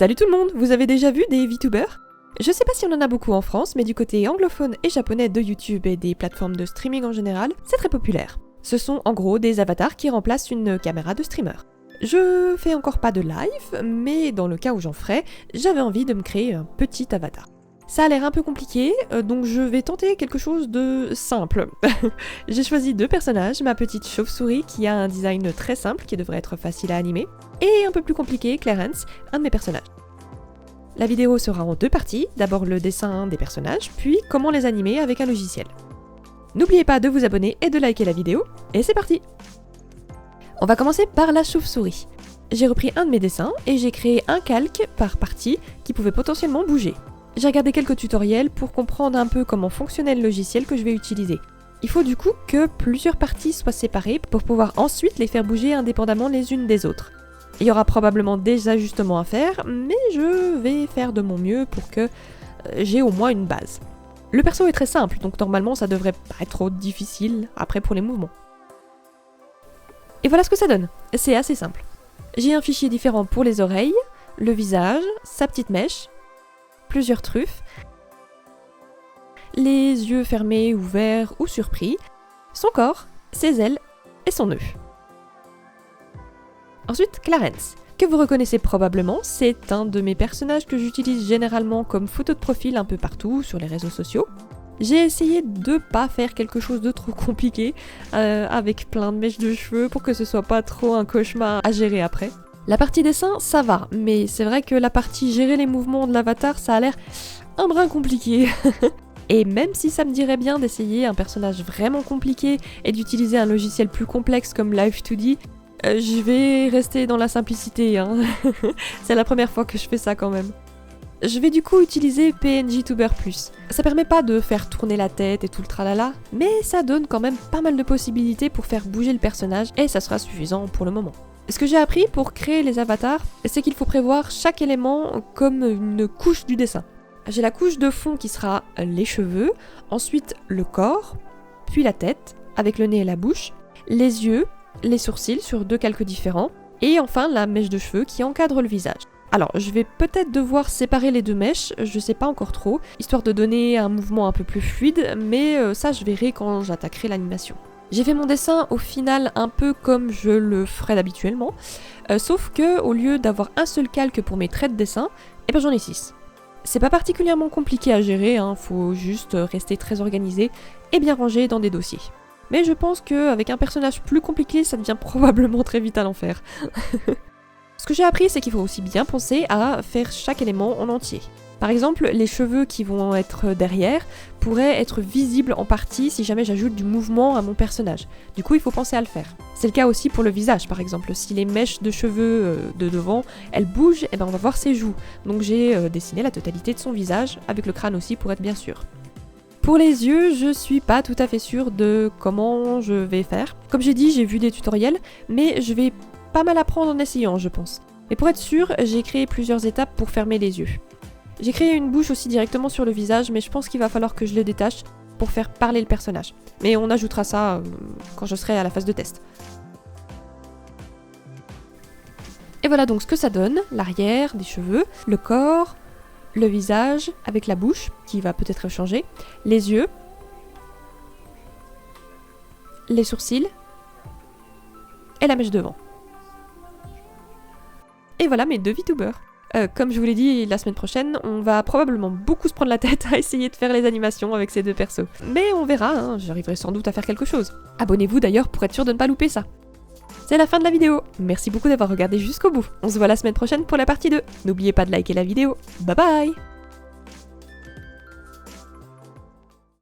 Salut tout le monde, vous avez déjà vu des VTubers? Je sais pas si on en a beaucoup en France, mais du côté anglophone et japonais de YouTube et des plateformes de streaming en général, c'est très populaire. Ce sont en gros des avatars qui remplacent une caméra de streamer. Je fais encore pas de live, mais dans le cas où j'en ferai, j'avais envie de me créer un petit avatar. Ça a l'air un peu compliqué, donc je vais tenter quelque chose de simple. J'ai choisi deux personnages, ma petite chauve-souris qui a un design très simple qui devrait être facile à animer, et un peu plus compliqué, Clarence, un de mes personnages. La vidéo sera en deux parties, d'abord le dessin des personnages, puis comment les animer avec un logiciel. N'oubliez pas de vous abonner et de liker la vidéo, et c'est parti! On va commencer par la chauve-souris. J'ai repris un de mes dessins et j'ai créé un calque par partie qui pouvait potentiellement bouger. J'ai regardé quelques tutoriels pour comprendre un peu comment fonctionnait le logiciel que je vais utiliser. Il faut du coup que plusieurs parties soient séparées pour pouvoir ensuite les faire bouger indépendamment les unes des autres. Il y aura probablement des ajustements à faire, mais je vais faire de mon mieux pour que j'ai au moins une base. Le perso est très simple, donc normalement ça devrait pas être trop difficile après pour les mouvements. Et voilà ce que ça donne, c'est assez simple. J'ai un fichier différent pour les oreilles, le visage, sa petite mèche, plusieurs truffes, les yeux fermés, ouverts ou surpris, son corps, ses ailes et son nœud. Ensuite, Clarence, que vous reconnaissez probablement, c'est un de mes personnages que j'utilise généralement comme photo de profil un peu partout sur les réseaux sociaux. J'ai essayé de pas faire quelque chose de trop compliqué, avec plein de mèches de cheveux pour que ce soit pas trop un cauchemar à gérer après. La partie dessin, ça va, mais c'est vrai que la partie gérer les mouvements de l'avatar, ça a l'air un brin compliqué. Et même si ça me dirait bien d'essayer un personnage vraiment compliqué et d'utiliser un logiciel plus complexe comme Live2D, je vais rester dans la simplicité, hein. C'est la première fois que je fais ça quand même. Je vais du coup utiliser PNGtuber+. Ça permet pas de faire tourner la tête et tout le tralala, mais ça donne quand même pas mal de possibilités pour faire bouger le personnage et ça sera suffisant pour le moment. Ce que j'ai appris pour créer les avatars, c'est qu'il faut prévoir chaque élément comme une couche du dessin. J'ai la couche de fond qui sera les cheveux, ensuite le corps, puis la tête, avec le nez et la bouche, les yeux, les sourcils sur deux calques différents, et enfin la mèche de cheveux qui encadre le visage. Alors, je vais peut-être devoir séparer les deux mèches, je sais pas encore trop, histoire de donner un mouvement un peu plus fluide, mais ça je verrai quand j'attaquerai l'animation. J'ai fait mon dessin au final un peu comme je le ferais d'habituellement, sauf que au lieu d'avoir un seul calque pour mes traits de dessin, eh ben j'en ai 6. C'est pas particulièrement compliqué à gérer, hein, faut juste rester très organisé et bien rangé dans des dossiers. Mais je pense qu'avec un personnage plus compliqué, ça devient probablement très vite à l'enfer. Ce que j'ai appris, c'est qu'il faut aussi bien penser à faire chaque élément en entier. Par exemple, les cheveux qui vont être derrière pourraient être visibles en partie si jamais j'ajoute du mouvement à mon personnage. Du coup, il faut penser à le faire. C'est le cas aussi pour le visage, par exemple. Si les mèches de cheveux de devant, elles bougent, eh ben on va voir ses joues. Donc j'ai dessiné la totalité de son visage, avec le crâne aussi pour être bien sûr. Pour les yeux, je suis pas tout à fait sûre de comment je vais faire. Comme j'ai dit, j'ai vu des tutoriels, mais je vais pas mal apprendre en essayant, je pense. Et pour être sûre, j'ai créé plusieurs étapes pour fermer les yeux. J'ai créé une bouche aussi directement sur le visage, mais je pense qu'il va falloir que je le détache pour faire parler le personnage. Mais on ajoutera ça quand je serai à la phase de test. Et voilà donc ce que ça donne, l'arrière des cheveux, le corps, le visage avec la bouche, qui va peut-être changer, les yeux, les sourcils et la mèche devant. Et voilà mes deux VTubers. Comme je vous l'ai dit, la semaine prochaine, on va probablement beaucoup se prendre la tête à essayer de faire les animations avec ces deux persos. Mais on verra, hein, j'arriverai sans doute à faire quelque chose. Abonnez-vous d'ailleurs pour être sûr de ne pas louper ça. C'est la fin de la vidéo. Merci beaucoup d'avoir regardé jusqu'au bout. On se voit la semaine prochaine pour la partie 2. N'oubliez pas de liker la vidéo. Bye bye!